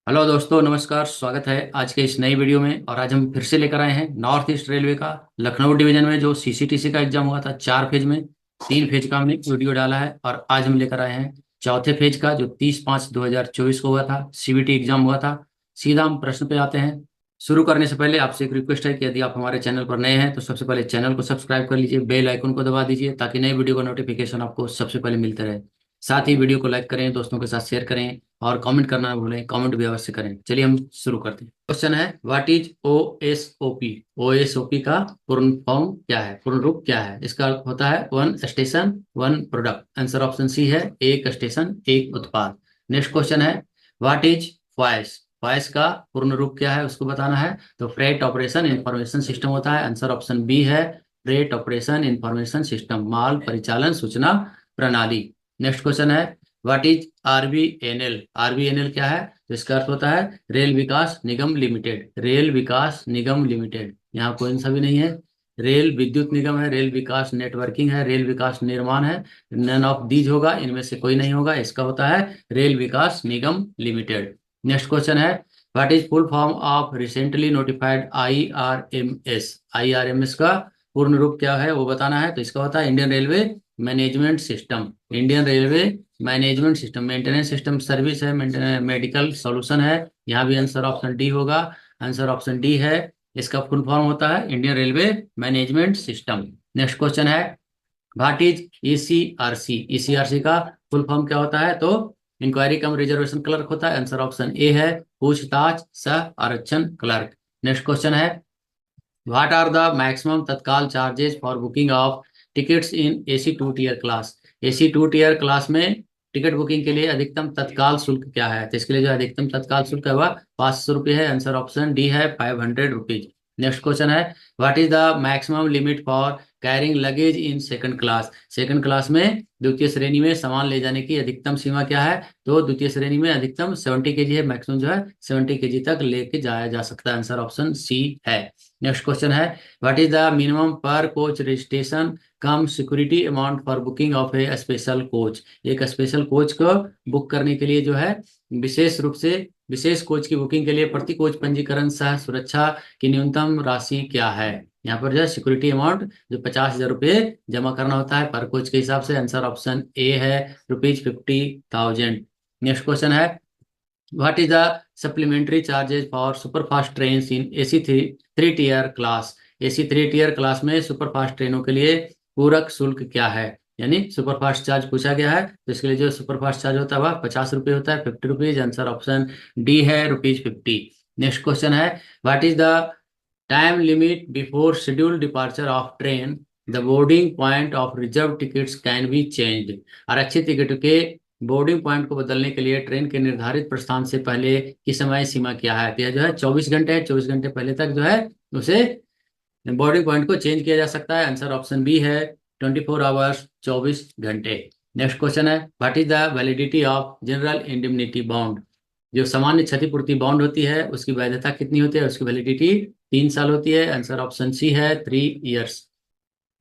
Hello दोस्तों, नमस्कार। स्वागत है आज के इस नई वीडियो में। और आज हम फिर से लेकर आए हैं नॉर्थ ईस्ट रेलवे का लखनऊ डिवीजन में जो सीसीटीसी का एग्जाम हुआ था 4 फेज में। 3 फेज का हमने वीडियो डाला है और आज हम लेकर आए हैं चौथे फेज का जो 30/5/2024 को हुआ था, सीबीटी एग्जाम हुआ था। सीधा हम प्रश्न पे आते हैं। शुरू करने से पहले आपसे एक रिक्वेस्ट है कि यदि आप हमारे चैनल पर नए हैं तो सबसे पहले चैनल को सब्सक्राइब कर लीजिए, बेल आइकन को दबा दीजिए ताकि नई वीडियो का नोटिफिकेशन आपको सबसे पहले मिलते रहे। साथ ही वीडियो को लाइक करें, दोस्तों के साथ शेयर करें और कमेंट करना ना भूलें। कमेंट भी अवश्य करें। चलिए हम शुरू करते हैं। क्वेश्चन है, व्हाट इज ओएसओपी। ओएसओपी का पूर्ण फॉर्म क्या है, पूर्ण रूप क्या है? इसका अर्थ होता है one station one product. Answer option C है, एक स्टेशन एक उत्पाद। नेक्स्ट क्वेश्चन है, व्हाट इज फॉयस। फॉयस का पूर्ण रूप क्या है उसको बताना है। तो फ्रेट ऑपरेशन इंफॉर्मेशन सिस्टम होता है। आंसर ऑप्शन बी है, फ्रेट ऑपरेशन इंफॉर्मेशन सिस्टम, माल परिचालन सूचना प्रणाली। नेक्स्ट क्वेश्चन है, व्हाट इज आरबीएनएल। आरबीएनएल क्या है? तो इसका अर्थ होता है रेल विकास निगम लिमिटेड। रेल विकास निगम लिमिटेड, यहाँ कोई सा भी नहीं है। रेल विद्युत निगम है, रेल विकास नेटवर्किंग है, रेल विकास निर्माण है। नन ऑफ दीज होगा, इनमें से कोई नहीं होगा। इसका होता है रेल विकास निगम लिमिटेड। नेक्स्ट क्वेश्चन है, what is full form of recently notified IRMS. IRMS का पूर्ण रूप क्या है वो बताना है। तो इसका होता है Indian railway management system. Indian railway management system, maintenance system service है, मेडिकल सॉल्यूशन है। यहाँ भी आंसर ऑप्शन डी होगा। आंसर ऑप्शन डी है, इसका फुल फॉर्म होता है Indian railway management system. Next question है, व्हाट इज ईसीआरसी। ईसीआरसी का फुल फॉर्म क्या होता है? तो इंक्वायरी कम रिजर्वेशन क्लर्क होता है। आंसर ऑप्शन ए है, पूछताछ सह आरक्षण क्लर्क। नेक्स्ट क्वेश्चन है, व्हाट आर द मैक्सिमम तत्काल charges for booking of tickets in AC 2 tier class. AC 2 tier class में टिकट बुकिंग के लिए अधिकतम तत्काल शुल्क क्या है? तो इसके लिए जो अधिकतम तत्काल शुल्क है वह 500 रुपये है। आंसर ऑप्शन डी है, 500 रुपीज। नेक्स्ट क्वेश्चन है, what is the maximum limit for carrying luggage in second class. Second class में द्वितीय श्रेणी में सामान ले जाने की अधिकतम सीमा क्या है? तो द्वितीय श्रेणी में अधिकतम 70 kg है, मैक्सिमम जो है 70 kg तक लेके जाया जा सकता है। आंसर ऑप्शन सी है। नेक्स्ट क्वेश्चन है, व्हाट इज द मिनिमम पर coach registration come security amount for booking of A special coach. एक स्पेशल कोच को बुक करने के लिए जो है विशेष रूप से विशेष कोच की बुकिंग के लिए प्रति कोच पंजीकरण सह सुरक्षा की न्यूनतम राशि क्या है? यहाँ पर जो है सिक्योरिटी अमाउंट जो 50,000 रुपये जमा करना होता है पर कोच के हिसाब से। आंसर ऑप्शन ए है, ₹50,000। नेक्स्ट क्वेश्चन है, what is the supplementary charges for superfast trains in AC 3 tier class। AC 3 tier class में सुपरफास्ट ट्रेनों के लिए पूरक शुल्क क्या है? यानी सुपरफास्ट चार्ज पूछा गया है तो इसके लिए जो सुपरफास्ट चार्ज होता है वह 50 रुपये होता है, 50 रुपीज। आंसर ऑप्शन डी है, ₹50। नेक्स्ट क्वेश्चन है, what is the time limit before scheduled departure of train. The boarding point of reserve tickets can be changed. आरक्षित टिकट के बोर्डिंग पॉइंट को बदलने के लिए ट्रेन के निर्धारित प्रस्थान से पहले की समय सीमा क्या है? तो यह जो है 24 घंटे है। 24 घंटे पहले तक जो है उसे बोर्डिंग पॉइंट को चेंज किया जा सकता है। आंसर ऑप्शन बी है, 24 आवर्स, 24 घंटे। नेक्स्ट क्वेश्चन है, what is the validity of general indemnity bond. जो सामान्य क्षतिपूर्ति बॉन्ड होती है उसकी वैधता कितनी होती है? उसकी वैलिडिटी 3 साल होती है। आंसर ऑप्शन सी है, 3 years।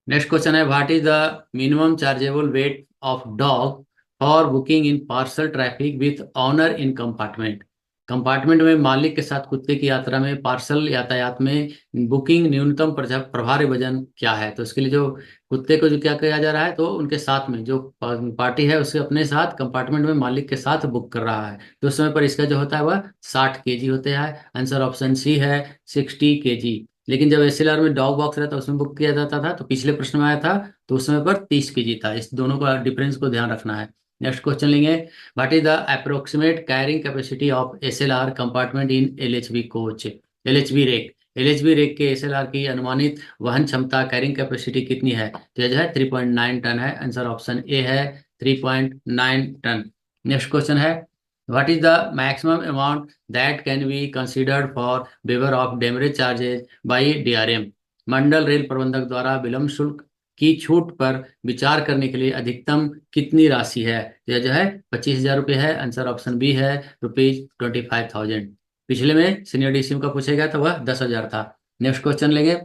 नेक्स्ट क्वेश्चन है, what is the minimum chargeable weight of dog for booking in parcel traffic with owner in compartment. Compartment में मालिक के साथ कुत्ते की यात्रा में पार्सल यातायात में बुकिंग न्यूनतम प्रभारी वजन क्या है? तो इसके लिए जो कुत्ते को जो क्या किया जा रहा है, तो उनके साथ में जो पार्टी है उसके अपने साथ कंपार्टमेंट में मालिक के साथ बुक कर रहा है तो उस समय पर इसका जो होता है वह 60 kg होते हैं। आंसर ऑप्शन सी है, 60 kg। लेकिन जब एसएलआर में डॉग बॉक्स रहता उसमें बुक किया जाता था तो पिछले प्रश्न में आया था तो उस समय पर 30 kg था। इस दोनों का डिफरेंस को ध्यान रखना है। नेक्स्ट क्वेश्चन लेंगे, what is the approximate carrying capacity of SLR compartment in LHB coach. LHB rake, LHB rake के एसएलआर की अनुमानित वहन क्षमता कैरिंग कैपेसिटी कितनी है? तो यह जो है 3.9 टन है। आंसर ऑप्शन ए है, 3.9 टन। नेक्स्ट क्वेश्चन है, what is the maximum amount that can be considered for waiver of demurrage charges by DRM. मंडल रेल प्रबंधक द्वारा विलंब शुल्क की छूट पर विचार करने के लिए अधिकतम कितनी राशि है? तो यह जो है 25,000 रुपये है। आंसर ऑप्शन बी है, ₹25,000। पिछले में सीनियर डीसीएम का पूछा गया था वह 10,000 था। नेक्स्ट क्वेश्चन लेंगे,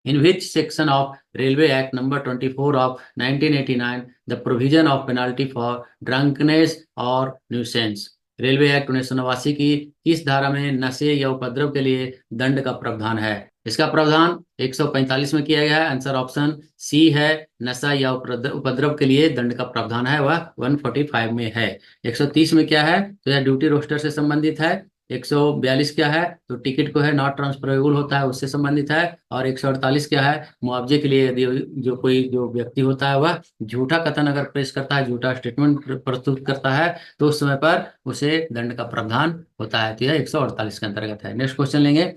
in which section of railway act number 24 of 1989 the provision of penalty for drunkenness और न्यूसेंस। रेलवे एक्ट 1989 की किस धारा में नशे या उपद्रव के लिए दंड का प्रावधान है? इसका प्रावधान 145 में किया गया है। आंसर ऑप्शन सी है। नशा या उपद्रव के लिए दंड का प्रावधान है वह 145 में है। 130 में क्या है? तो यह ड्यूटी रोस्टर से संबंधित है। 142 क्या है? तो टिकट को है नॉट ट्रांसफरेबल होता है, उससे संबंधित है। और 148 क्या है? मुआवजे के लिए यदि जो व्यक्ति होता है वह झूठा कथन अगर पेश करता है, झूठा स्टेटमेंट प्रस्तुत करता है, तो उस समय पर उसे दंड का प्रावधान होता है। तो यह 148 के अंतर्गत है। नेक्स्ट क्वेश्चन लेंगे।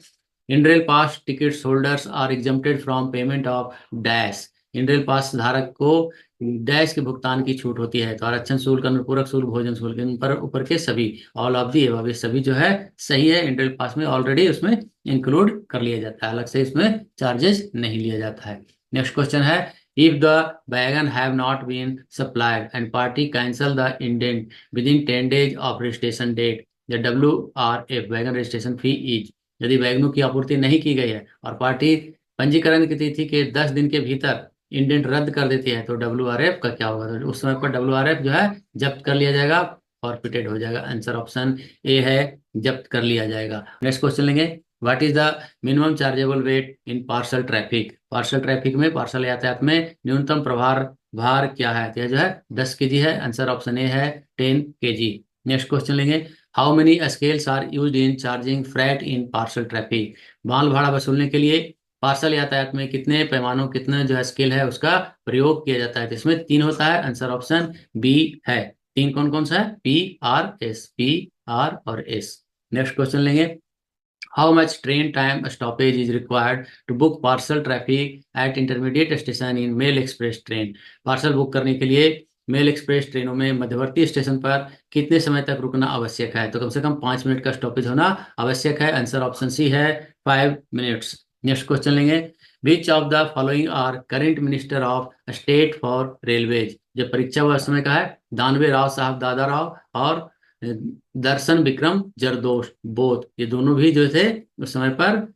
In rail pass tickets holders are exempted from payment of dash. इन रेल पास धारक को डैश के भुगतान की छूट होती है। तो आरक्षण शुल्क, अनुपूरक शुल्क, भोजन शुल्क, इन पर ऊपर के सभी, ऑल ऑफ दी एबव, ये सभी जो है सही है। इन रेल पास में ऑलरेडी उसमें इंक्लूड कर लिया जाता है, अलग से इसमें चार्जेस नहीं लिया जाता है। नेक्स्ट क्वेश्चन है, if the wagon have not been supplied and party cancel the indent within 10 days of registration date, the WRF wagon registration fee is. यदि वैगनों की आपूर्ति नहीं की गई है और पार्टी पंजीकरण की तिथि के 10 दिन के भीतर इंडेंट रद्द कर देती है, तो WRF का क्या होगा? तो उस समय पर WRF जो है जब्त कर लिया जाएगा, फॉरफिटेड हो जाएगा। आंसर ऑप्शन ए है, जब्त कर लिया जाएगा। नेक्स्ट क्वेश्चन लेंगे। What is the minimum chargeable weight in parcel traffic? Parcel traffic में, पार्सल यातायात में न्यूनतम प्रभार भार क्या है? तो यह जो है 10 kg है। आंसर ऑप्शन ए है 10 kg। नेक्स्ट क्वेश्चन लेंगे। How many scales are used in charging freight in parcel traffic? माल भाड़ा वसूलने के लिए पार्सल यातायात में कितने पैमानों, कितने जो है स्केल है उसका प्रयोग किया जाता है? तो इसमें 3 होता है। आंसर ऑप्शन बी है। 3 कौन कौन सा है? PRS, PR और S। नेक्स्ट क्वेश्चन लेंगे। How much train time stoppage is required to book parcel traffic at intermediate station in mail express train? Parcel book करने के लिए मेल एक्सप्रेस ट्रेनों में मध्यवर्ती स्टेशन पर कितने समय तक रुकना आवश्यक है? तो कम से कम 5 मिनट का स्टॉपेज होना आवश्यक है। आंसर ऑप्शन सी है 5 मिनट्स। नेक्स्ट क्वेश्चन लेंगे। Which of the following are current minister of state for railways? जो परीक्षा हुआ उस समय का है दानवे राव साहब दादा राव और दर्शन विक्रम जरदोश, बोथ, ये दोनों भी जो थे उस समय पर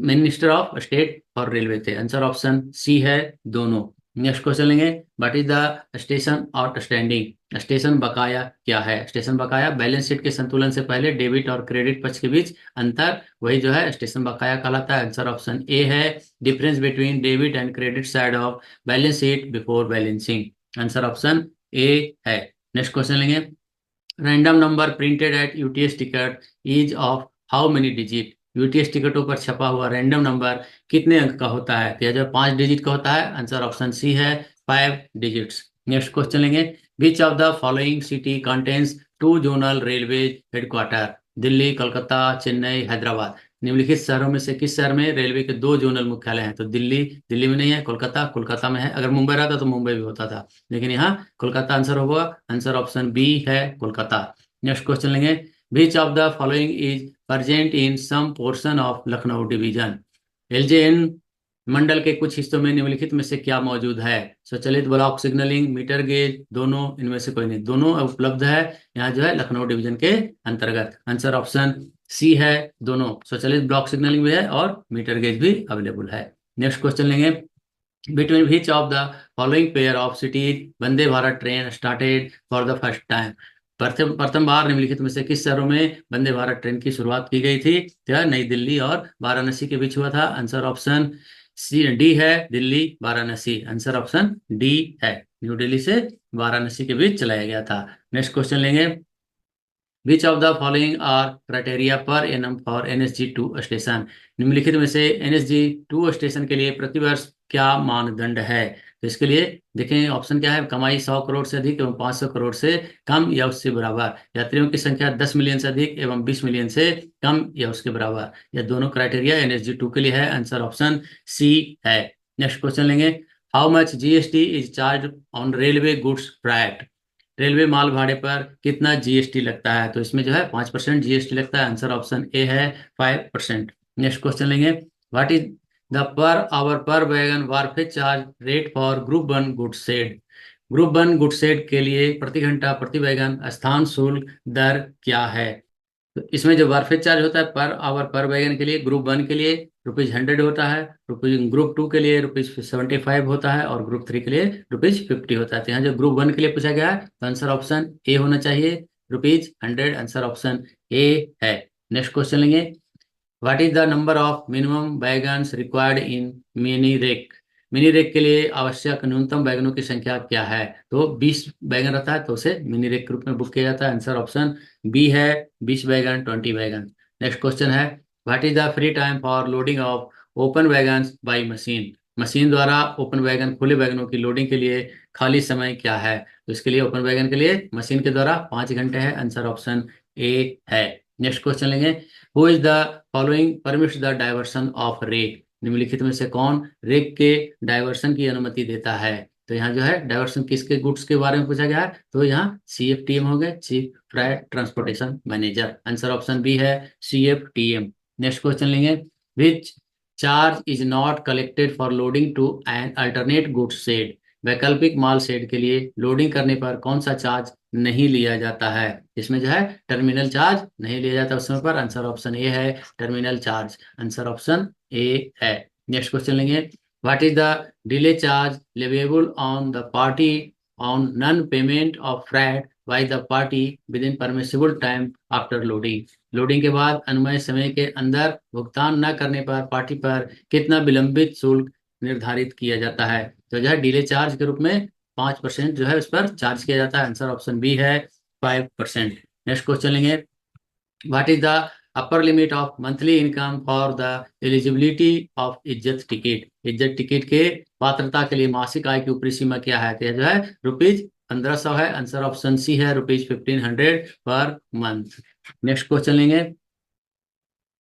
minister of state for railway थे। आंसर ऑप्शन सी है, दोनों। नेक्स्ट क्वेश्चन लेंगे। What is the station outstanding? Station बकाया क्या है? स्टेशन बकाया बैलेंस शीट के संतुलन से पहले डेबिट और क्रेडिट पक्ष के बीच अंतर, वही जो है स्टेशन बकाया कहलाता है। आंसर ऑप्शन ए है, difference between debit and credit side of balance sheet before balancing. Answer option A है। नेक्स्ट क्वेश्चन लेंगे। Random number printed at UTS ticket is of how many digit? UTS टिकटों पर छपा हुआ random number कितने अंक का होता है? तो यह जो 5 डिजिट का होता है। आंसर ऑप्शन सी है, 5 डिजिट्स। नेक्स्ट क्वेश्चन लेंगे। Which of the following city contains 2 zonal railway headquarter? Delhi, Kolkata, Chennai, Hyderabad. निम्नलिखित शहरों में से किस शहर में रेलवे के 2 जोनल मुख्यालय हैं? तो दिल्ली, दिल्ली में नहीं है। कोलकाता, कोलकाता में है। अगर मुंबई रहता तो मुंबई भी होता था, लेकिन यहाँ कोलकाता आंसर होगा। आंसर ऑप्शन बी है, कोलकाता। नेक्स्ट क्वेश्चन लेंगे। Which of the following is present in some portion of Lucknow division? LJN मंडल के कुछ हिस्सों में निम्नलिखित में से क्या मौजूद है? स्वचालित ब्लॉक सिग्नलिंग, मीटर गेज, दोनों, इनमें से कोई नहीं। दोनों उपलब्ध है यहाँ जो है लखनऊ डिवीजन के अंतर्गत। आंसर ऑप्शन सी है, दोनों। स्वचालित ब्लॉक सिग्नलिंग भी है और मीटर गेज भी अवेलेबल है। नेक्स्ट क्वेश्चन लेंगे। Between which of the following pair of cities Vande Bharat train started for the first time? प्रथम प्रथम बार निम्नलिखित में से किस शहरों में वंदे भारत ट्रेन की शुरुआत की गई थी? तो नई दिल्ली और वाराणसी के बीच हुआ था। आंसर ऑप्शन सी डी है, Delhi Varanasi. Answer option D है, न्यू दिल्ली से वाराणसी के बीच चलाया गया था। नेक्स्ट क्वेश्चन लेंगे। Which of the following are criteria per annum for NSG2 station? निम्नलिखित में से NSG2 स्टेशन के लिए प्रतिवर्ष क्या मानदंड है? तो इसके लिए देखें ऑप्शन क्या है। कमाई 100 करोड़ से अधिक एवं 500 करोड़ से कम या उससे बराबर, यात्रियों की संख्या 10 मिलियन से अधिक एवं 20 मिलियन से कम या उसके बराबर। यह दोनों क्राइटेरिया NSG2 के लिए है। आंसर ऑप्शन सी है। नेक्स्ट क्वेश्चन लेंगे। How much GST is charge on railway goods freight? Railway माल भाड़े पर कितना GST लगता है? तो इसमें जो है 5% GST लगता है। आंसर ऑप्शन ए है, 5%। नेक्स्ट क्वेश्चन लेंगे। What is the per hour per wagon wharfage charge rate for group 1 goods shed? Group 1 goods shed के लिए प्रति घंटा प्रति वैगन स्थान शुल्क दर क्या है? तो इसमें जो वारफेज चार्ज होता है पर आवर पर वैगन के लिए ग्रुप 1 के लिए ₹100 होता है, ग्रुप 2 के लिए ₹75 होता है और ग्रुप 3 के लिए ₹50 होता है। तो यहाँ जो ग्रुप 1 के लिए पूछा गया है तो आंसर ऑप्शन ए होना चाहिए, ₹100। आंसर ऑप्शन ए है। नेक्स्ट क्वेश्चन लेंगे, what is the number of minimum wagons required in mini rake. Mini rake के लिए आवश्यक न्यूनतम वैगनों की संख्या क्या है? तो 20 वैगन रहता है तो उसे मिनी रेक के रूप में बुक किया जाता है। आंसर ऑप्शन बी है, 20 वैगन, 20 वैगन। नेक्स्ट क्वेश्चन है, what is the free time for loading of open wagons by machine. Machine द्वारा ओपन वैगन, खुले वैगनों की लोडिंग के लिए खाली समय क्या है? तो इसके लिए ओपन वैगन के लिए मशीन के द्वारा 5 घंटे है। आंसर ऑप्शन ए है। नेक्स्ट क्वेश्चन लेंगे, who is the following permits the diversion of rake. निम्नलिखित में से कौन रेक के डाइवर्सन की अनुमति देता है? तो यहाँ जो है डाइवर्सन किसके गुड्स के बारे में पूछा गया है, तो यहाँ CFTM हो गए, chief freight transportation manager. Answer option B है, CFTM। नेक्स्ट क्वेश्चन लेंगे, which charge is not collected for loading to an alternate goods shed. वैकल्पिक माल शेड के लिए लोडिंग करने पर कौन सा चार्ज नहीं लिया जाता है? इसमें जो है टर्मिनल चार्ज नहीं लिया जाता उस समय पर। आंसर ऑप्शन ए है, terminal charge. Answer option A है। नेक्स्ट क्वेश्चन लेंगे, what is the delay charge leviable on the party on non payment of frat by the party with in permissible time after loading. Loading के बाद अनुमेय समय के अंदर भुगतान न करने पर पार्टी पर कितना विलंबित शुल्क निर्धारित किया जाता है? तो जो है डिले चार्ज के रूप में 5% जो है उस पर चार्ज किया जाता है। आंसर ऑप्शन बी है, 5%। नेक्स्ट क्वेश्चन लेंगे, what is the upper limit of monthly income for the eligibility of इज्जत टिकट। इज्जत टिकट के पात्रता के लिए मासिक आय की ऊपरी सीमा क्या है? तो यह जो है ₹1500 है। आंसर ऑप्शन सी है, ₹1500 पर मंथ। नेक्स्ट क्वेश्चन लेंगे,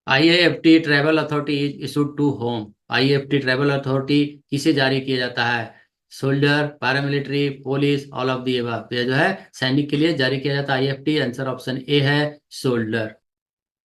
IAFT travel authority is issued to whom. IAFT travel authority किसे जारी किया जाता है? Soldier, paramilitary, police, all of the above. तो यह जो है सैनिक के लिए जारी किया जाता है IAFT। आंसर ऑप्शन ए है, सोल्जर।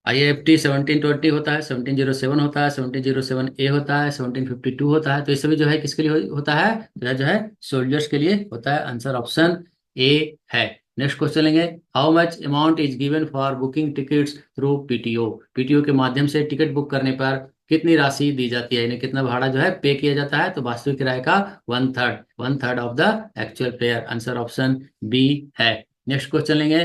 IAFT 1720 होता है, 1707 होता है, 1707A होता है, 1752 होता है। तो ये सभी जो है किसके लिए होता है? तो यह जो है सोल्जर्स के लिए होता है। आंसर ऑप्शन ए है। नेक्स्ट क्वेश्चन लेंगे, how much amount is given for booking tickets through PTO। PTO के माध्यम से टिकट बुक करने पर कितनी राशि दी जाती है, यानी कितना भाड़ा जो है पे किया जाता है? तो वास्तविक किराए का 1/3 of the actual fare. Answer option B है। नेक्स्ट क्वेश्चन लेंगे,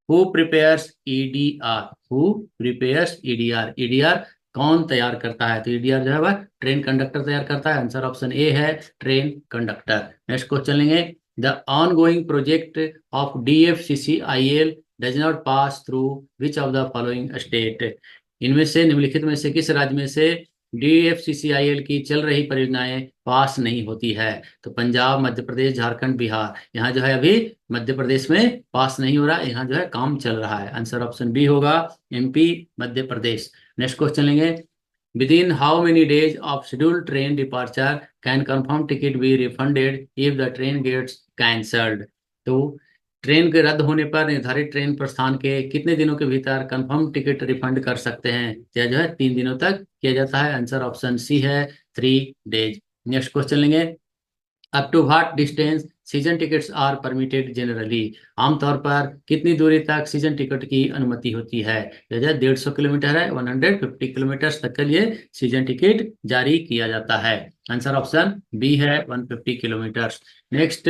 who prepares EDR। Who prepares EDR। EDR कौन तैयार करता है? तो EDR जो है वह ट्रेन कंडक्टर तैयार करता है। आंसर ऑप्शन ए है, ट्रेन कंडक्टर। नेक्स्ट क्वेश्चन लेंगे, the ongoing project of DFCCIL does not pass through which of the following state. इनमें से निम्नलिखित में से किस राज्य में से DFCCIL की चल रही परियोजनाएं पास नहीं होती है? तो पंजाब, मध्य प्रदेश, झारखंड, बिहार। यहाँ जो है अभी मध्य प्रदेश में पास नहीं हो रहा है, यहाँ जो है काम चल रहा है। आंसर ऑप्शन बी होगा, MP, Madhya Pradesh. Next question लेंगे, within how many days of scheduled train departure can confirm ticket be refunded if the train gets cancelled. तो ट्रेन के रद्द होने पर निर्धारित ट्रेन प्रस्थान के कितने दिनों के भीतर कंफर्म टिकट रिफंड कर सकते हैं? या जो है 3 दिनों तक किया जाता है। आंसर ऑप्शन सी है, 3 डेज। नेक्स्ट क्वेश्चन लेंगे, up to what distance season tickets are permitted generally. आमतौर पर कितनी दूरी तक सीजन टिकट की अनुमति होती है? जैसे 150 किलोमीटर है, 150 किलोमीटर तक के लिए सीजन टिकट जारी किया जाता है। आंसर ऑप्शन बी है, 150 kilometre. Next,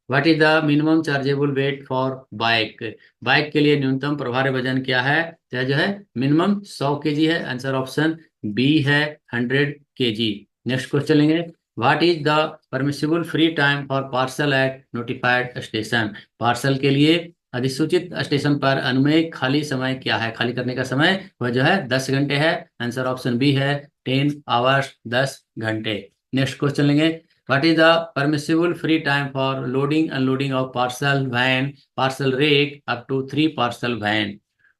what is the minimum chargeable weight for bike. Bike के लिए न्यूनतम प्रभारी वजन क्या है? तो जो है मिनिमम 100 kg है। आंसर ऑप्शन बी है, 100 kg। नेक्स्ट क्वेश्चन लेंगे, what is the permissible free time for parcel at notified station. Parcel के लिए अधिसूचित स्टेशन पर अनुमेय खाली समय क्या है? खाली करने का समय वह जो है 10 घंटे है। आंसर ऑप्शन बी है, 10 आवर्स, 10 घंटे। नेक्स्ट क्वेश्चन लेंगे, what is the permissible free time for loading unloading of parcel van, parcel rake up to 3 parcel van.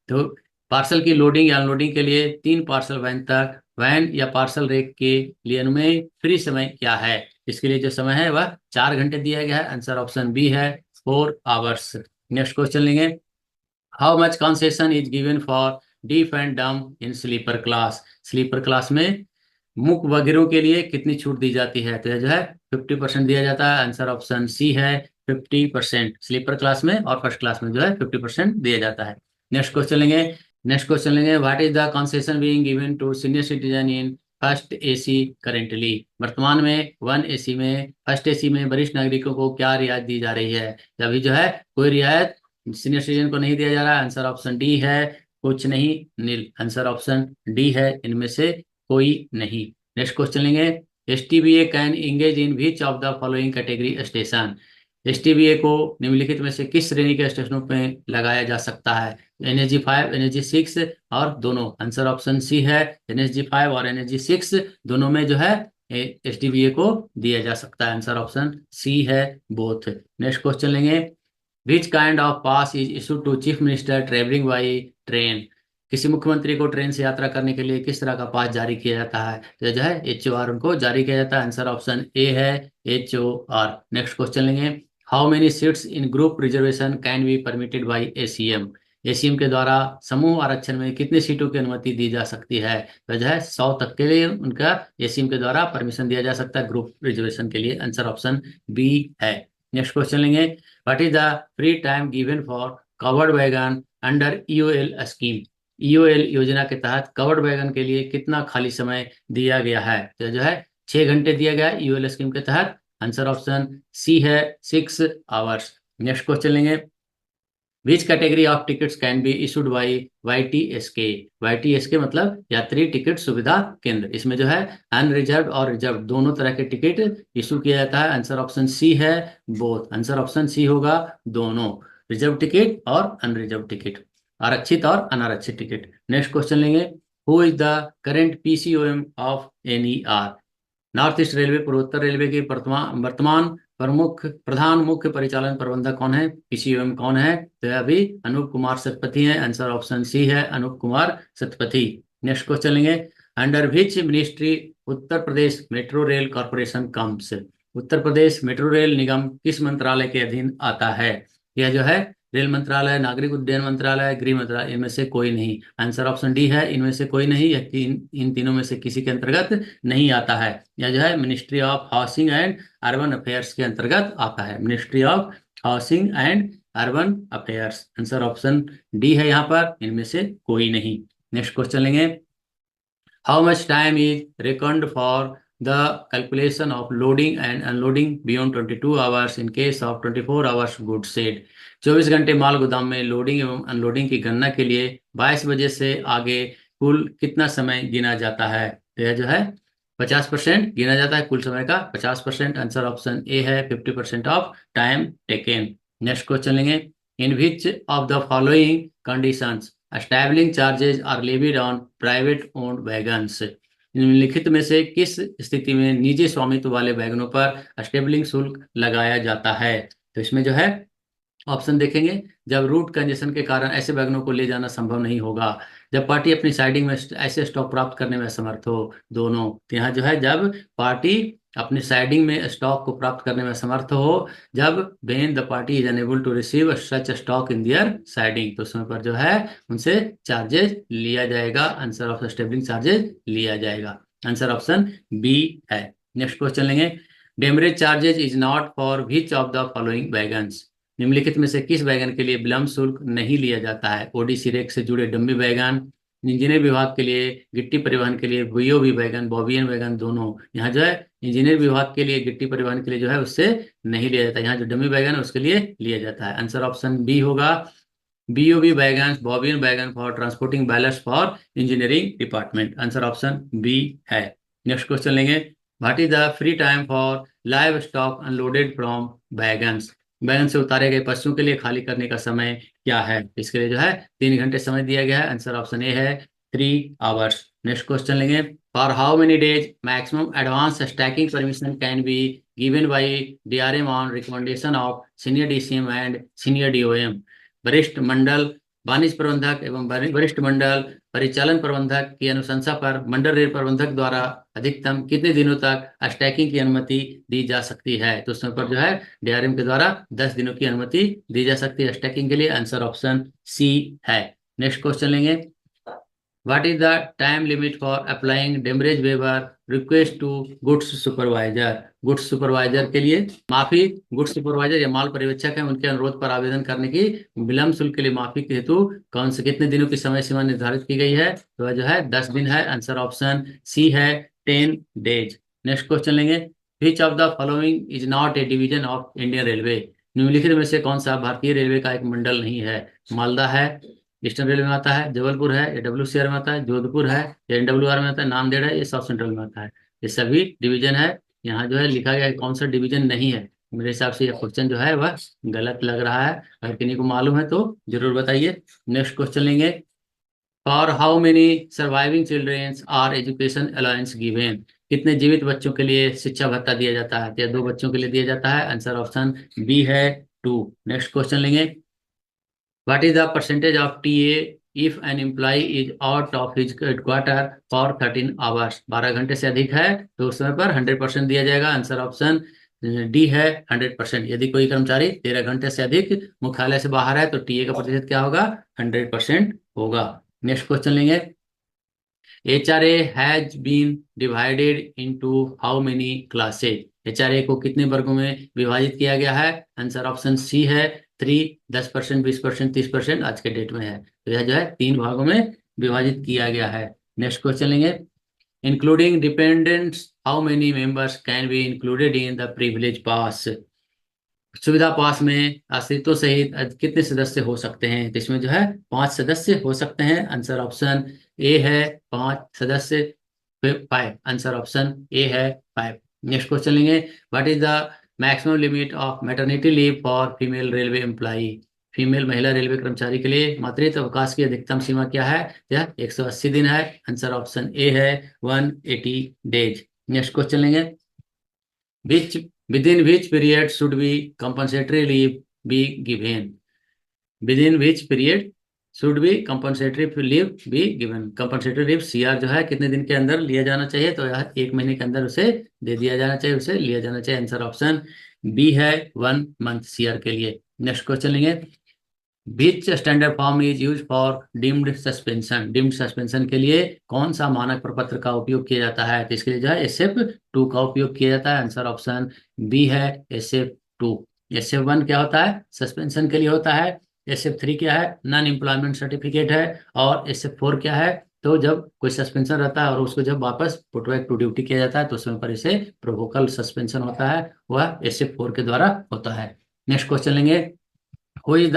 तो पार्सल की लोडिंग या अनलोडिंग के लिए 3 पार्सल वैन तक वैन या पार्सल रेक के लिए अनुमेय फ्री समय क्या है? इसके लिए जो समय है वह 4 घंटे दिया गया है। आंसर ऑप्शन बी है, 4 आवर्स। नेक्स्ट क्वेश्चन लेंगे, how much concession is given for deaf and डम इन स्लीपर क्लास। स्लीपर क्लास में मूक बधिरों के लिए कितनी छूट दी जाती है? तो यह जो है 50% दिया जाता है। आंसर ऑप्शन सी है, 50%। स्लीपर क्लास में और फर्स्ट क्लास में जो है 50% दिया जाता है। नेक्स्ट क्वेश्चन लेंगे, what is the concession being given to senior citizen in first AC currently. वर्तमान में 1AC में, फर्स्ट AC में वरिष्ठ नागरिकों को क्या रियायत दी जा रही है? अभी जो है कोई रियायत सीनियर सिटीजन को नहीं दिया जा रहा है, आंसर ऑप्शन डी है, कुछ नहीं, नील, आंसर ऑप्शन डी है, इनमें से कोई नहीं। नेक्स्ट क्वेश्चन लेंगे, STBA can engage in which of the following category station. STBA को निम्नलिखित में से किस श्रेणी के स्टेशनों में लगाया जा सकता है? एनएसजी 5, एनएसजी 6 और दोनों, आंसर ऑप्शन सी है, एनएसजी 5 और एनएसजी 6 दोनों में जो है एसटीबीए को दिया जा सकता है, आंसर ऑप्शन सी है, बोथ। नेक्स्ट क्वेश्चन लेंगे, which kind of pass is issued to chief minister travelling by train. किसी मुख्यमंत्री को ट्रेन से यात्रा करने के लिए किस तरह का पास जारी किया जाता है? तो जो है HOR उनको जारी किया जाता है, आंसर ऑप्शन ए है, HOR। नेक्स्ट क्वेश्चन लेंगे, how many seats in group reservation can be permitted by ACM। ACM के द्वारा समूह आरक्षण में कितनी सीटों की अनुमति दी जा सकती है? तो जो है 100 तक के लिए उनका ACM के द्वारा परमिशन दिया जा सकता है ग्रुप रिजर्वेशन के लिए, आंसर ऑप्शन बी है। नेक्स्ट क्वेश्चन लेंगे, what is the free time given for covered wagon under EOL scheme. EOL योजना के तहत कवर्ड वैगन के लिए कितना खाली समय दिया गया है? तो जो है 6 घंटे दिया गया है EOL स्कीम के तहत, आंसर ऑप्शन सी है, 6 आवर्स। नेक्स्ट क्वेश्चन लेंगे, which category of tickets can be issued by YTSK। YTSK मतलब यात्री टिकट सुविधा केंद्र, इसमें जो है अनरिजर्व और रिजर्व दोनों तरह के टिकट इशू किया जाता है, आंसर ऑप्शन सी है, बोथ, आंसर ऑप्शन सी होगा, दोनों, रिजर्व टिकट और अनरिजर्व टिकट, आरक्षित और अनारक्षित टिकट। नेक्स्ट क्वेश्चन लेंगे, who is the current PCOM of NER। North east railway पूर्वोत्तर रेलवे के वर्तमान वर्तमान प्रमुख प्रधान मुख्य परिचालन प्रबंधक कौन है? PCOM कौन है? तो अभी अनूप कुमार सतपथी हैं, आंसर ऑप्शन सी है, अनूप कुमार सतपथी। नेक्स्ट क्वेश्चन लेंगे, under which ministry Uttar Pradesh metro rail corporation comes. Uttar Pradesh metro rail निगम किस मंत्रालय के अधीन आता है? यह जो है रेल मंत्रालय, नागरिक उड्डयन मंत्रालय, गृह मंत्रालय, इनमें से कोई नहीं, आंसर ऑप्शन डी है, इनमें से कोई नहीं, यह इन तीनों में से किसी के अंतर्गत नहीं आता है। यह जो है ministry of housing and urban affairs के अंतर्गत आता है, ministry of housing and urban affairs, answer option D है यहाँ पर, इनमें से कोई नहीं। नेक्स्ट क्वेश्चन लेंगे, how much time is record for the calculation of loading and unloading beyond 22 hours in case of 24 hours good said. 24 घंटे माल गोदाम में लोडिंग एवं अनलोडिंग की गणना के लिए 22 बजे से आगे कुल कितना समय गिना जाता है? तो यह जो है 50% गिना जाता है, कुल समय का 50%, आंसर ऑप्शन ए है, 50% of time taken. Next question लेंगे, in which of the following conditions establishing charges are levied on private owned wagons. निम्नलिखित में से किस स्थिति में निजी स्वामित्व वाले वैगनों पर एस्टेबलिंग शुल्क लगाया जाता है? तो इसमें जो है ऑप्शन देखेंगे, जब रूट कंजेशन के कारण ऐसे वैगनों को ले जाना संभव नहीं होगा, जब पार्टी अपनी साइडिंग में ऐसे स्टॉक प्राप्त करने में असमर्थ हो, दोनों। तो यहाँ जो है जब पार्टी अपनी साइडिंग में स्टॉक को प्राप्त करने में असमर्थ हो, जब when the party is unable to receive such stock in their siding, तो समय पर जो है उनसे चार्जेस लिया जाएगा, आंसर ऑफ स्टेबलिंग चार्जेस लिया जाएगा, आंसर ऑप्शन बी है। नेक्स्ट क्वेश्चन लेंगे, demurrage charges is not for which of the following wagons. निम्नलिखित में से किस वैगन के लिए विलंब शुल्क नहीं लिया जाता है? ओडीसी रेक से जुड़े डम्मी वैगन, इंजीनियर विभाग के लिए, गिट्टी परिवहन के लिए VOB वैगन, बॉबियन वैगन, दोनों। यहाँ जो है इंजीनियर विभाग के लिए, गिट्टी परिवहन के लिए जो है उससे नहीं लिया जाता, यहाँ जो डम्मी वैगन है उसके लिए लिया जाता है, आंसर ऑप्शन बी होगा, BOB wagon, BOBYN wagon for transporting ballast for engineering department, answer option B है। नेक्स्ट क्वेश्चन लेंगे, what is the free time for livestock unloaded from wagons. Wagon से उतारे गए पशुओं के लिए खाली करने का समय क्या है? इसके लिए जो है 3 घंटे समय दिया गया है, आंसर ऑप्शन ए है, 3 आवर्स। नेक्स्ट क्वेश्चन लेंगे, for how many days maximum advance stacking permission can be given by DRM on recommendation of senior DCM and senior DOM। वरिष्ठ मंडल वाणिज्य प्रबंधक एवं वरिष्ठ मंडल परिचालन प्रबंधक की अनुशंसा पर मंडल रेल प्रबंधक द्वारा अधिकतम कितने दिनों तक स्टैकिंग की अनुमति दी जा सकती है? तो उसमें पर जो है DRM के द्वारा 10 दिनों की अनुमति दी जा सकती है स्टैकिंग के लिए, आंसर ऑप्शन सी है। नेक्स्ट क्वेश्चन लेंगे, what is the time limit for applying demurrage waiver request to goods supervisor. Goods supervisor के लिए माफी, गुड्स सुपरवाइजर या माल पर्यवेक्षक है, उनके अनुरोध पर आवेदन करने की विलंब शुल्क के लिए माफी के हेतु कौन से कितने दिनों की समय सीमा निर्धारित की गई है? तो वह जो है 10 दिन है, आंसर ऑप्शन सी है, 10 डेज। नेक्स्ट क्वेश्चन लेंगे, which of the following is not A division of Indian railway. निम्नलिखित में से कौन सा भारतीय रेलवे का एक मंडल नहीं है? मालदा है, ईस्टर्न रेलवे में आता है, जबलपुर है, या डब्ल्यूसीआर में आता है, जोधपुर है, या एनडब्ल्यूआर में आता है, नांदेड़ है, ये साउथ सेंट्रल में आता है। ये सभी डिवीजन है। यहाँ जो है लिखा गया है कौन सा डिवीजन नहीं है। मेरे हिसाब से ये क्वेश्चन जो है वह गलत लग रहा है। अगर किन्हीं को मालूम है तो जरूर बताइए। नेक्स्ट क्वेश्चन लेंगे। For how many surviving childrens are education allowance given? कितने जीवित बच्चों के लिए शिक्षा भत्ता दिया जाता है? या 2 बच्चों के लिए दिया जाता है? आंसर ऑप्शन बी है 2। नेक्स्ट क्वेश्चन लेंगे। What is the percentage of TA if an employee is out of his quarter for 13 hours? 12 घंटे से अधिक है तो उस समय पर 100% दिया जाएगा। आंसर ऑप्शन डी है 100%। यदि कोई कर्मचारी 13 घंटे से अधिक मुख्यालय से बाहर है तो टीए का प्रतिशत क्या होगा? 100% होगा। नेक्स्ट क्वेश्चन लेंगे। HRA has been divided into how many classes? HRA को कितने वर्गों में विभाजित किया गया है? आंसर ऑप्शन सी है 3। 10%, 20%, 30% आज के डेट में है। तो यह जो है 3 भागों में विभाजित किया गया है। नेक्स्ट क्वेश्चन लेंगे। Including dependents how many members can be included in the privilege पास? सुविधा पास में आश्रितों सहित कितने सदस्य हो सकते हैं? तो इसमें जो है 5 सदस्य हो सकते हैं। आंसर ऑप्शन ए है 5 सदस्य। 5, आंसर ऑप्शन ए है 5। नेक्स्ट क्वेश्चन लेंगे। What is the maximum limit of maternity leave for female railway employee? Female महिला रेलवे कर्मचारी के लिए मातृत्व अवकाश की अधिकतम सीमा क्या है? यह 180 दिन है। आंसर ऑप्शन ए है 180 डेज। नेक्स्ट क्वेश्चन लेंगे। Which within which period should be compensatory leave be given? Within which period should be compensatory leave be given? compensatory leave CR जो है कितने दिन के अंदर लिया जाना चाहिए? तो यह 1 महीने के अंदर उसे दे दिया जाना चाहिए, उसे लिया जाना चाहिए। आंसर ऑप्शन बी है 1 मंथ CR के लिए। नेक्स्ट क्वेश्चन लेंगे। विच standard form is use for deemed suspension? Deemed suspension के लिए कौन सा मानक प्रपत्र का उपयोग किया जाता है? तो इसके लिए जो है SF2 का उपयोग किया जाता है। आंसर ऑप्शन बी है SF2। SF1 क्या होता है? सस्पेंशन के लिए होता है। SF3 क्या है? नॉन एम्प्लॉयमेंट सर्टिफिकेट है। और SF4 क्या है? तो जब कोई सस्पेंशन रहता है और उसको जब वापस पुट बैक टू ड्यूटी किया जाता है तो उस समय पर इसे प्रोवोकल सस्पेंशन होता है, वह SF4 के द्वारा होता है। नेक्स्ट क्वेश्चन लेंगे। Who is the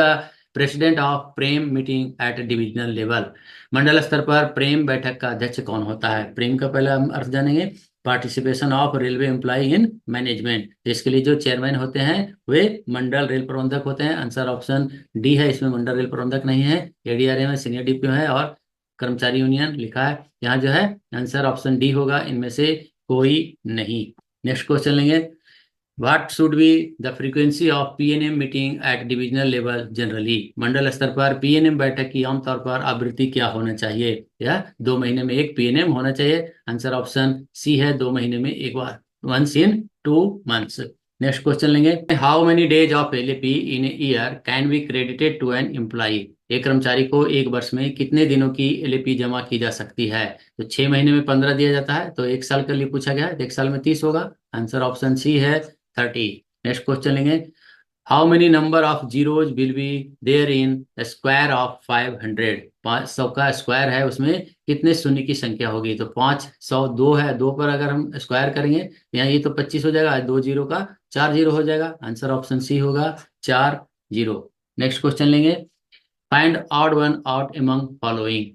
president of PREM meeting at divisional level? मंडल स्तर पर प्रेम बैठक का अध्यक्ष कौन होता है? प्रेम का पहला हम अर्थ जानेंगे। Participation of railway employee in management. इसके लिए जो चेयरमैन होते हैं वे मंडल रेल प्रबंधक होते हैं। आंसर ऑप्शन डी है, इसमें मंडल रेल प्रबंधक नहीं है। ADRM में सीनियर DPO है और कर्मचारी यूनियन लिखा है। यहाँ जो है आंसर ऑप्शन डी होगा, इनमें से कोई नहीं। नेक्स्ट क्वेश्चन लेंगे। What should be the frequency of PNM meeting at divisional level generally? मंडल स्तर पर PNM बैठक की आमतौर पर आवृत्ति क्या होना चाहिए? या 2 महीने में एक PNM होना चाहिए। आंसर ऑप्शन सी है 2 महीने में एक बार, once in 2 months। Next question लेंगे। How many days of LAP in year can be credited to an employee? एक कर्मचारी को एक वर्ष में कितने दिनों की LAP जमा की जा सकती है? तो 6 महीने में 15 दिया जाता है, तो 1 साल के लिए पूछा गया है तो 1 साल में 30 होगा। आंसर ऑप्शन सी है 30। नेक्स्ट क्वेश्चन लेंगे। How many number of zeros will be there in square of 500? 500 का स्क्वायर है, उसमें कितने शून्य की संख्या होगी? तो 502 है, 2 पर अगर हम स्क्वायर करेंगे यहाँ ये तो 25 हो जाएगा, 2 जीरो का 4 जीरो हो जाएगा। आंसर ऑप्शन सी होगा 4 जीरो। नेक्स्ट क्वेश्चन लेंगे। Find odd one out among following.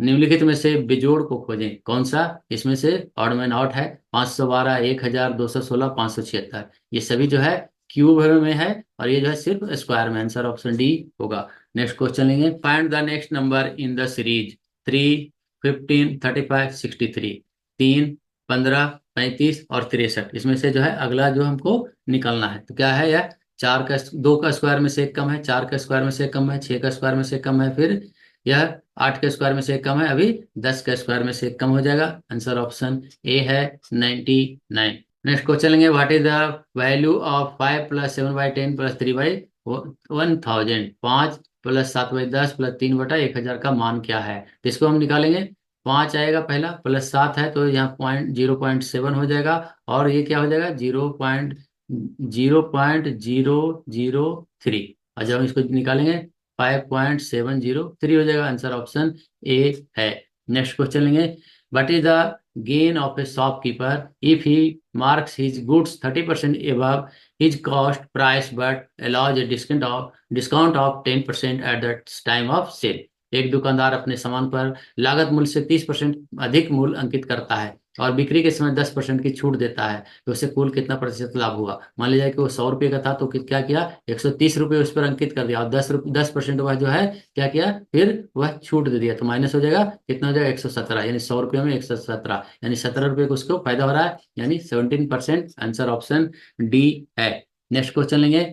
निम्नलिखित में से बिजोड़ को खोजें। कौन सा? इसमें से ऑड मैन आउट है। 512, 1000, 216, 576, ये सभी जो है क्यूब में है और ये जो है सिर्फ स्क्वायर में। आंसर ऑप्शन डी होगा। नेक्स्ट क्वेश्चन लेंगे। Find the next number in the series 3, 15, 35, 63। 3, 15, 35 और 63, इसमें से जो है अगला जो हमको निकलना है तो क्या है? यह 2 का स्क्वायर में से एक कम है, 4 का स्क्वायर में से एक कम है, 6 का स्क्वायर में से एक कम है, फिर यह 8 के स्क्वायर में से एक कम है, अभी 10 के स्क्वायर में से एक कम हो जाएगा। आंसर ऑप्शन ए है 99। नेक्स्ट क्वेश्चन लेंगे। What is the value of 5 + 7/10 + 3/1000? 5 + 7/10 + 3/1000 का मान क्या है? तो इसको हम निकालेंगे। 5 आएगा पहला, प्लस 7 है तो यहाँ 0.7 हो जाएगा और ये क्या हो जाएगा? 0.003। और जब हम इसको निकालेंगे 5.703 हो जाएगा। आंसर ऑप्शन ए है। नेक्स्ट क्वेश्चन लेंगे। What is the gain of a shopkeeper if he marks his goods 30% above his cost price but allows a discount of 10% at the time of sale. एक दुकानदार अपने सामान पर लागत मूल्य से 30% अधिक मूल्य अंकित करता है और बिक्री के समय 10% की छूट देता है, तो उसे कुल कितना प्रतिशत लाभ हुआ। मान लीजिए कि वो 100 रुपये का था, तो क्या किया, 130 रुपये उस पर अंकित कर दिया और 10% वह जो है क्या किया, फिर वह छूट दे दिया, तो माइनस हो जाएगा, कितना हो जाएगा, 117, यानी 100 रुपये में 117, यानी 17 रुपये को उसको फायदा हो रहा है, यानी 17%। आंसर ऑप्शन डी है। नेक्स्ट क्वेश्चन लेंगे।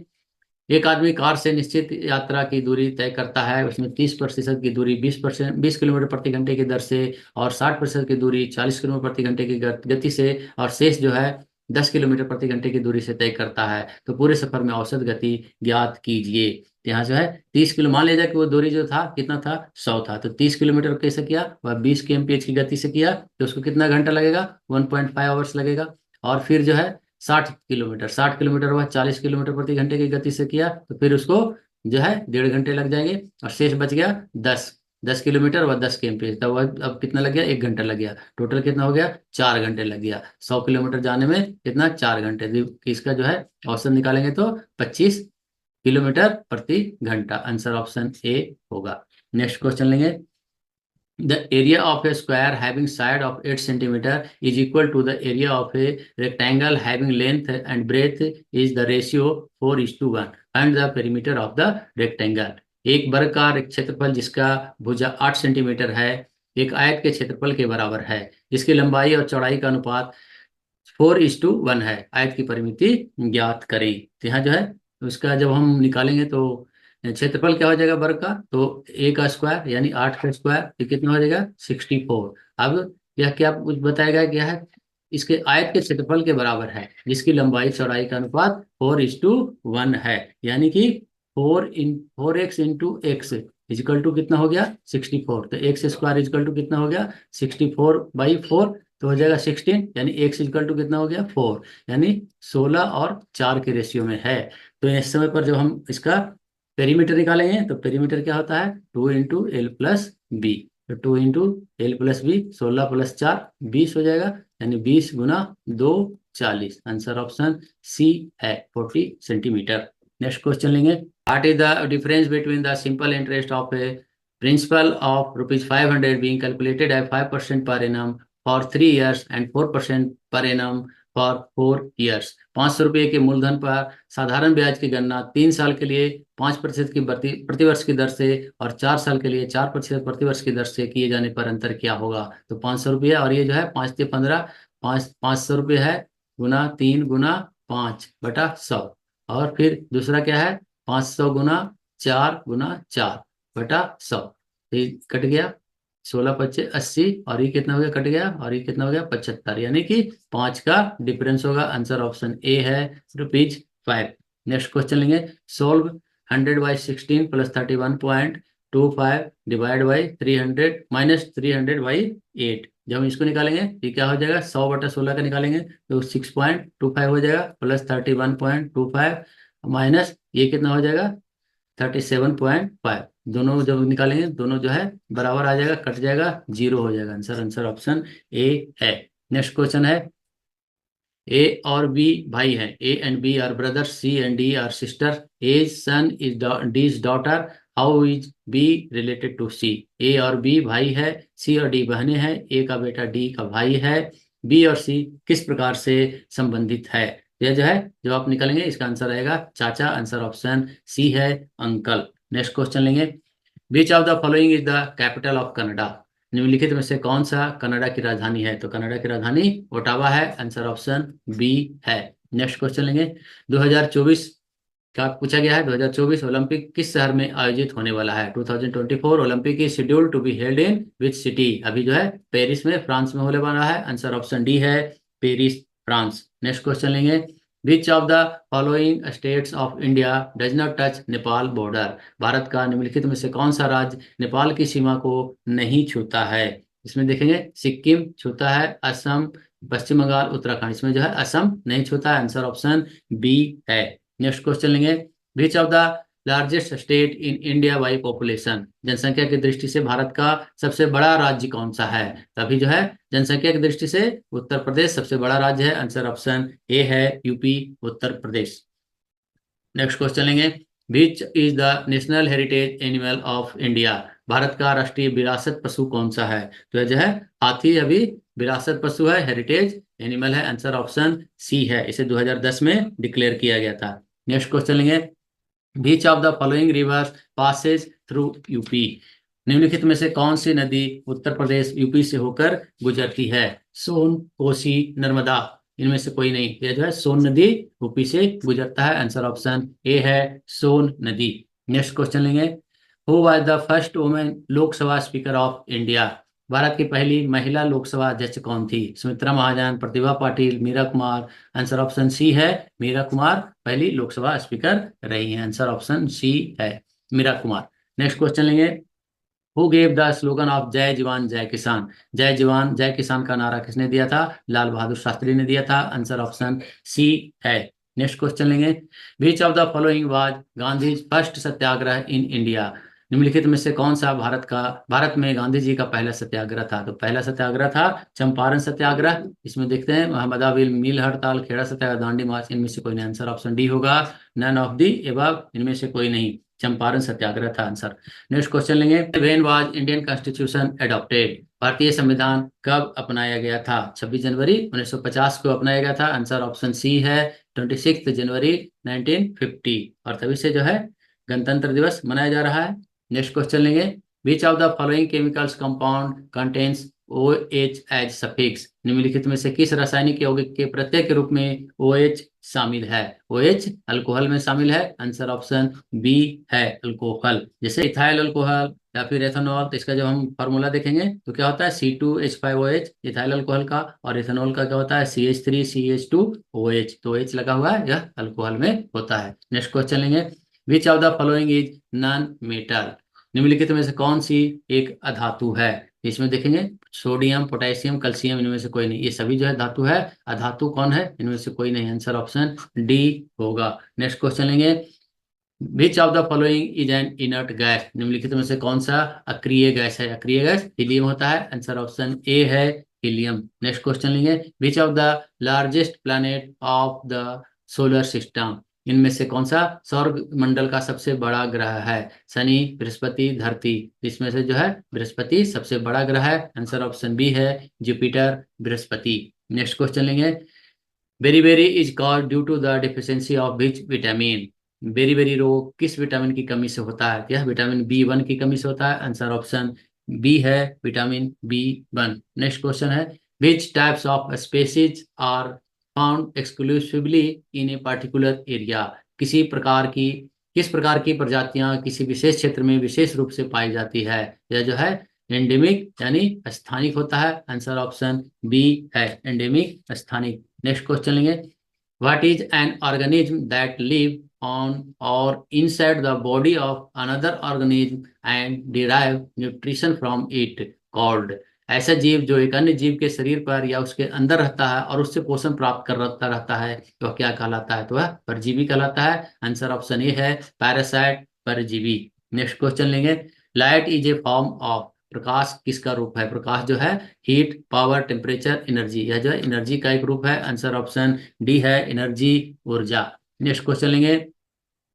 एक आदमी कार से निश्चित यात्रा की दूरी तय करता है, उसमें 30% की दूरी 20 किलोमीटर प्रति घंटे की दर से और 60% की दूरी 40 किलोमीटर प्रति घंटे की गति से और शेष जो है 10 किलोमीटर प्रति घंटे की दूरी से तय करता है, तो पूरे सफर में औसत गति ज्ञात कीजिए। तो यहाँ जो है 30 किलो, मान लीजिए कि वो दूरी जो था कितना था, 100 था, तो 30 किलोमीटर कैसे किया, वह 20 kmph की गति से किया, तो उसको कितना घंटा लगेगा, 1.5 आवर्स लगेगा। और फिर जो है 60 किलोमीटर वह 40 किलोमीटर प्रति घंटे की गति से किया, तो फिर उसको जो है 1.5 घंटे लग जाएंगे और शेष बच गया 10 किलोमीटर व 10 kmph, तब वह अब कितना लग गया, 1 घंटा लग गया, टोटल कितना हो गया, 4 घंटे लग गया। 100 किलोमीटर जाने में कितना, 4 घंटे, इसका जो है औसत निकालेंगे तो 25 किलोमीटर प्रति घंटा। आंसर ऑप्शन ए होगा। नेक्स्ट क्वेश्चन लेंगे। The area of a square having side of 8 centimeter is equal to the area of a rectangle having length and breadth is the ratio 4:1 and the perimeter of the rectangle। एक वर्ग का क्षेत्रफल जिसका भुजा 8 centimetre है एक आयत के क्षेत्रफल के बराबर है, जिसकी लंबाई और चौड़ाई का अनुपात 4:1 है, आयत की परिमिति ज्ञात करें। तो यहाँ जो है उसका जब हम निकालेंगे तो क्षेत्रफल क्या हो जाएगा वर्ग का, तो ए का स्क्वायर यानी 8 का स्क्वायर, ये कितना हो जाएगा, 64। अब यह क्या कुछ बताएगा, क्या है, इसके आयत के क्षेत्रफल के बराबर है, जिसकी लंबाई चौड़ाई का अनुपात 4:1 है, यानी कि 4x इजिकल टू कितना हो गया, 64। तो एक्स स्क्वायर इजिकल टू कितना हो गया, 64/4, तो हो जाएगा 16, यानी एक्स इजिकल टू कितना हो गया, 4, यानी 16 और 4 के रेशियो में है। तो इस समय पर जब हम इसका पेरीमीटर निकालेंगे तो पेरीमीटर क्या होता है, 2 × L + B, तो 2 × L + B, 16 + 4 20 हो जाएगा, यानी 20 × 2 40। आंसर ऑप्शन सी है, 40 सेंटीमीटर। नेक्स्ट क्वेश्चन लेंगे। What is the difference between the simple interest of A principle of ₹500 being calculated at 5% per annum for 3 years and 4% per annum for 4 years। 500 रुपये के मूलधन पर साधारण ब्याज की गणना 3 साल के लिए 5% की प्रतिवर्ष की दर से और 4 साल के लिए 4% प्रतिवर्ष की दर से किए जाने पर अंतर क्या होगा। तो 500 रुपये और ये जो है 5×15 500 रुपये है, गुना 3 × 5/100, और फिर दूसरा क्या है 500 × 4 × 4/100, ये कट गया, 16×5 = 80, और ये कितना हो गया, कट गया, और ये कितना हो गया, 75, यानी कि 5 का डिफरेंस होगा। आंसर ऑप्शन ए है, ₹5। नेक्स्ट क्वेश्चन लेंगे। Solve 100/16 + 31.25 divide by 300 - 300/8। जब हम इसको निकालेंगे ये क्या हो जाएगा, 100/16 का निकालेंगे तो 6.25 हो जाएगा, प्लस 31.25 माइनस ये कितना हो जाएगा, 37.5। दोनों जब निकालेंगे दोनों जो है बराबर आ जाएगा, कट जाएगा, 0 हो जाएगा। आंसर ऑप्शन ए है। नेक्स्ट क्वेश्चन है। ए और बी भाई हैं, A and B are brother, C and D are sister, A son is D is daughter, how is B related to C. A और बी भाई है, सी और डी बहनें हैं, ए का बेटा डी का भाई है, बी और सी किस प्रकार से संबंधित है। यह जो है जब आप निकलेंगे इसका आंसर आएगा चाचा। आंसर ऑप्शन सी है, अंकल। नेक्स्ट क्वेश्चन लेंगे। Which of the following is the capital of Canada. निम्नलिखित में से कौन सा कनाडा की राजधानी है, तो कनाडा की राजधानी ओटावा है। आंसर ऑप्शन बी है। नेक्स्ट क्वेश्चन लेंगे। 2024 का पूछा गया है, 2024 ओलंपिक किस शहर में आयोजित होने वाला है। 2024 Olympic is scheduled to be held in which city. अभी जो है पेरिस में, फ्रांस में होने वाला है। आंसर ऑप्शन डी है, पेरिस, फ्रांस। नेक्स्ट क्वेश्चन लेंगे। Which of the following states of India does not touch Nepal border. Bharat का निम्नलिखित में से कौन सा राज्य नेपाल की सीमा को नहीं छूता है। इसमें देखेंगे सिक्किम छूता है, असम, पश्चिम बंगाल, उत्तराखंड, इसमें जो है असम नहीं छूता है। आंसर ऑप्शन बी है। नेक्स्ट क्वेश्चन लेंगे। Which of the largest state in India by population. जनसंख्या की दृष्टि से भारत का सबसे बड़ा राज्य कौन सा है। तभी जो है जनसंख्या की दृष्टि से उत्तर प्रदेश सबसे बड़ा राज्य है। आंसर ऑप्शन ए है, UP, Uttar Pradesh. Next question लेंगे, which is the national heritage animal of India? Bharat का राष्ट्रीय विरासत पशु कौन सा है? तो यह जो है हाथी अभी विरासत पशु है, हेरिटेज एनिमल है। आंसर ऑप्शन सी है, इसे 2010 में डिक्लेयर किया गया था। नेक्स्ट क्वेश्चन लेंगे, which of the following rivers passes through UP? निम्नलिखित में से कौन सी नदी उत्तर प्रदेश यूपी से होकर गुजरती है? सोन, कोसी, नर्मदा, इनमें से कोई नहीं। यह जो है सोन नदी यूपी से गुजरता है। आंसर ऑप्शन ए है, सोन नदी। नेक्स्ट क्वेश्चन लेंगे, who was the first women Lok Sabha speaker of India? Bharat की पहली महिला लोकसभा अध्यक्ष कौन थी? Sumitra Mahajan, Pratibha Patil, Meira Kumar? Answer option C है, मीरा कुमार पहली लोकसभा स्पीकर रही हैं। आंसर ऑप्शन सी है, मीरा कुमार। नेक्स्ट क्वेश्चन लेंगे, who gave the slogan of जय जवान जय किसान? जय जवान जय किसान का नारा किसने दिया था? लाल बहादुर शास्त्री ने दिया था। आंसर ऑप्शन सी है। नेक्स्ट क्वेश्चन लेंगे, which of the following was Gandhi first Satyagraha in India? निम्नलिखित में से कौन सा भारत में गांधी जी का पहला सत्याग्रह था? तो पहला सत्याग्रह था चंपारण सत्याग्रह। इसमें देखते हैं अहमदाबाद मिल हड़ताल, खेड़ा सत्याग्रह, दांडी मार्च, इनमें से कोई नहीं। आंसर ऑप्शन डी होगा, नन ऑफ दी एबव, इनमें से कोई नहीं। चंपारण सत्याग्रह था आंसर। नेक्स्ट क्वेश्चन लेंगे, when was Indian constitution adopted? भारतीय संविधान कब अपनाया गया था? 26 जनवरी 1950 को अपनाया गया था। आंसर ऑप्शन सी है, 26 जनवरी 1950। और तभी से जो है गणतंत्र दिवस मनाया जा रहा है। नेक्स्ट क्वेश्चन लेंगे, which of the following chemicals compound contains O H as suffix? निम्नलिखित में से किस रासायनिक यौगिक के प्रत्यय के रूप में ओ एच शामिल है? ओ एच अल्कोहल में शामिल है। आंसर ऑप्शन बी है, अल्कोहल। जैसे इथाइल अल्कोहल या फिर एथेनॉल, तो इसका जब हम फार्मूला देखेंगे तो क्या होता है, C2H5OH इथाइल अल्कोहल का, और एथेनॉल का क्या होता है, CH3CH2OH। तो OH लगा हुआ है, यह अल्कोहल में होता है। नेक्स्ट क्वेश्चन लेंगे, which of the following is non metal? निम्नलिखित में से कौन सी एक अधातु है? इसमें देखेंगे सोडियम, पोटेशियम, कैल्शियम, इनमें से कोई नहीं। ये सभी जो है धातु है। अधातु कौन है? इनमें से कोई नहीं। आंसर ऑप्शन डी होगा। नेक्स्ट क्वेश्चन लेंगे, which of the following is an inert gas? निम्नलिखित में से कौन सा अक्रिय गैस है? अक्रिय गैस हीलियम होता है। आंसर ऑप्शन ए है, हीलियम। नेक्स्ट क्वेश्चन लेंगे, which of the largest planet of the solar system? इनमें से कौन सा सौर मंडल का सबसे बड़ा ग्रह है? शनि, बृहस्पति, धरती? इसमें से जो है बृहस्पति सबसे बड़ा ग्रह है। आंसर ऑप्शन बी है, जुपिटर, बृहस्पति। नेक्स्ट क्वेश्चन लेंगे, beri is called due to the deficiency of which vitamin? बेरी रोग किस विटामिन की कमी से होता है? यह विटामिन B1 की कमी से होता है। आंसर ऑप्शन बी है, विटामिन B1। नेक्स्ट क्वेश्चन है, which types of species are found exclusively in a particular area? किस प्रकार की प्रजातियां किसी विशेष क्षेत्र में विशेष रूप से पाई जाती है? यह जो है एंडेमिक यानी स्थानिक होता है। आंसर ऑप्शन बी है, एंडेमिक, स्थानिक। नेक्स्ट क्वेश्चन लेंगे, what is an organism that live on और inside the body of another organism and derive nutrition from it called? ऐसा जीव जो एक अन्य जीव के शरीर पर या उसके अंदर रहता है और उससे पोषण प्राप्त करता रहता है, तो वह क्या कहलाता है? तो वह परजीवी कहलाता है। आंसर ऑप्शन ए है, पैरासाइट, परजीवी। नेक्स्ट क्वेश्चन लेंगे, light is a form of, प्रकाश किसका रूप है? प्रकाश जो है हीट, पावर, टेम्परेचर, एनर्जी, यह जो है एनर्जी का एक रूप है। आंसर ऑप्शन डी है, एनर्जी, ऊर्जा। नेक्स्ट क्वेश्चन लेंगे,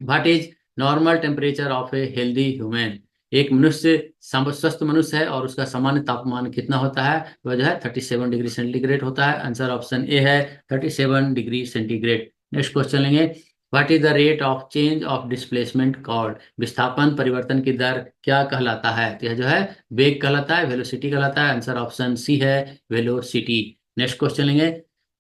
what is normal temperature of a healthy human? एक मनुष्य स्वस्थ मनुष्य है और उसका सामान्य तापमान कितना होता है? वह जो है 37 डिग्री सेंटीग्रेड होता है। आंसर ऑप्शन ए है, 37 डिग्री सेंटीग्रेड। नेक्स्ट क्वेश्चन लेंगे, what is the rate of change of displacement called? विस्थापन परिवर्तन की दर क्या कहलाता है? तो यह जो है वेग कहलाता है, वेलोसिटी कहलाता है। आंसर ऑप्शन सी है, वेलोसिटी। नेक्स्ट क्वेश्चन लेंगे,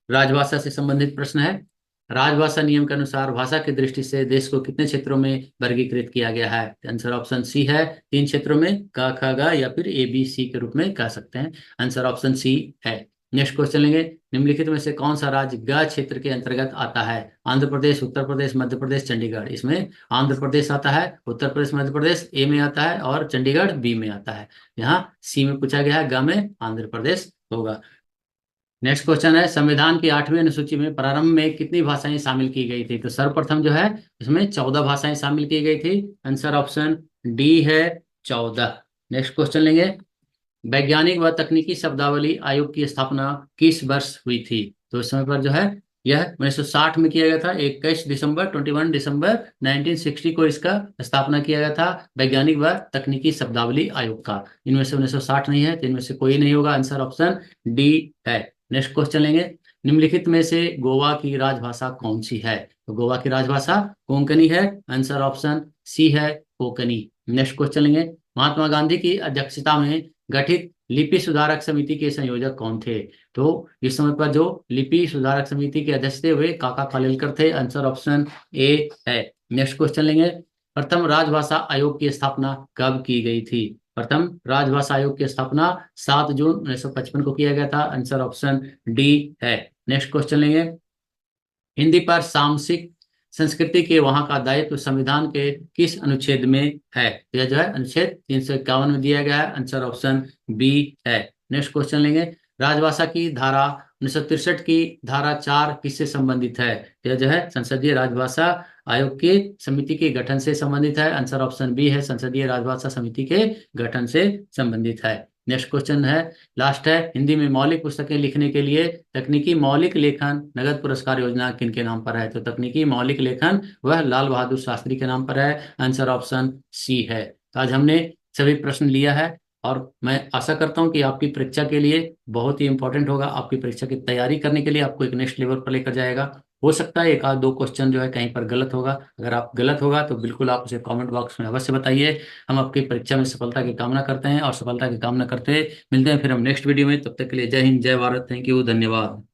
राजभाषा से संबंधित प्रश्न है। राजभाषा नियम के अनुसार भाषा की दृष्टि से देश को कितने क्षेत्रों में वर्गीकृत किया गया है? आंसर ऑप्शन सी है, 3 क्षेत्रों में, क ख ग या फिर ABC के रूप में कह सकते हैं। आंसर ऑप्शन सी है। नेक्स्ट क्वेश्चन लेंगे, निम्नलिखित में से कौन सा राज्य ग क्षेत्र के अंतर्गत आता है? आंध्र प्रदेश, उत्तर प्रदेश, मध्य प्रदेश, चंडीगढ़? इसमें आंध्र प्रदेश आता है, उत्तर प्रदेश, मध्य प्रदेश ए में आता है और चंडीगढ़ बी में आता है। यहाँ सी में पूछा गया है, ग में आंध्र प्रदेश होगा। नेक्स्ट क्वेश्चन है, संविधान की 8वीं अनुसूची में प्रारंभ में कितनी भाषाएं शामिल की गई थी? तो सर्वप्रथम जो है इसमें 14 भाषाएं शामिल की गई थी। आंसर ऑप्शन डी है, 14। नेक्स्ट क्वेश्चन लेंगे, वैज्ञानिक व तकनीकी शब्दावली आयोग की स्थापना किस वर्ष हुई थी? तो इस समय पर जो है यह 1960 में किया गया था। 21 दिसंबर 1960 को इसका स्थापना किया गया था, वैज्ञानिक व तकनीकी शब्दावली आयोग का। इनमें से 1960 नहीं है तो इनमें से कोई नहीं होगा, आंसर ऑप्शन डी है। नेक्स्ट क्वेश्चन लेंगे। निम्नलिखित में से गोवा की राजभाषा कौन सी है? तो गोवा की राजभाषा कोंकणी है, आंसर ऑप्शन सी है, कोंकणी। नेक्स्ट क्वेश्चन लेंगे। महात्मा गांधी की अध्यक्षता में गठित लिपि सुधारक समिति के संयोजक कौन थे? तो इस समय पर जो लिपि सुधारक समिति के अध्यक्ष थे वे काका खानविलकर थे, आंसर ऑप्शन ए है। नेक्स्ट क्वेश्चन लेंगे। प्रथम राजभाषा आयोग की स्थापना कब की गई थी? प्रथम राजभाषा आयोग की स्थापना 7 जून 1955 को किया गया था, आंसर ऑप्शन डी है। नेक्स्ट क्वेश्चन लेंगे। हिंदी पर सामसिक संस्कृति के वहां का दायित्व संविधान के किस अनुच्छेद में है? तो यह जो है अनुच्छेद 351 में दिया गया है, आंसर ऑप्शन बी है। नेक्स्ट क्वेश्चन लेंगे। राजभाषा की धारा 1963 की धारा 4 किससे संबंधित है? तो यह जो है संसदीय राजभाषा आयोग की समिति के गठन से संबंधित है, आंसर ऑप्शन बी है, संसदीय राजभाषा समिति के गठन से संबंधित है। नेक्स्ट क्वेश्चन है, लास्ट है। हिंदी में मौलिक पुस्तकें लिखने के लिए तकनीकी मौलिक लेखन नगद पुरस्कार योजना किनके नाम पर है? तो तकनीकी मौलिक लेखन वह लाल बहादुर शास्त्री के नाम पर है, आंसर ऑप्शन सी है। तो आज हमने सभी प्रश्न लिया है और मैं आशा करता हूं कि आपकी परीक्षा के लिए बहुत ही इंपॉर्टेंट होगा। आपकी परीक्षा की तैयारी करने के लिए आपको एक नेक्स्ट लेवल पर लेकर जाएगा। हो सकता है एक आध दो क्वेश्चन जो है कहीं पर गलत होगा। अगर आप गलत होगा तो बिल्कुल आप उसे कमेंट बॉक्स में अवश्य बताइए। हम आपकी परीक्षा में सफलता की कामना करते हैं और सफलता की कामना करते मिलते हैं फिर हम नेक्स्ट वीडियो में। तब तक के लिए जय हिंद, जय भारत, थैंक यू, धन्यवाद।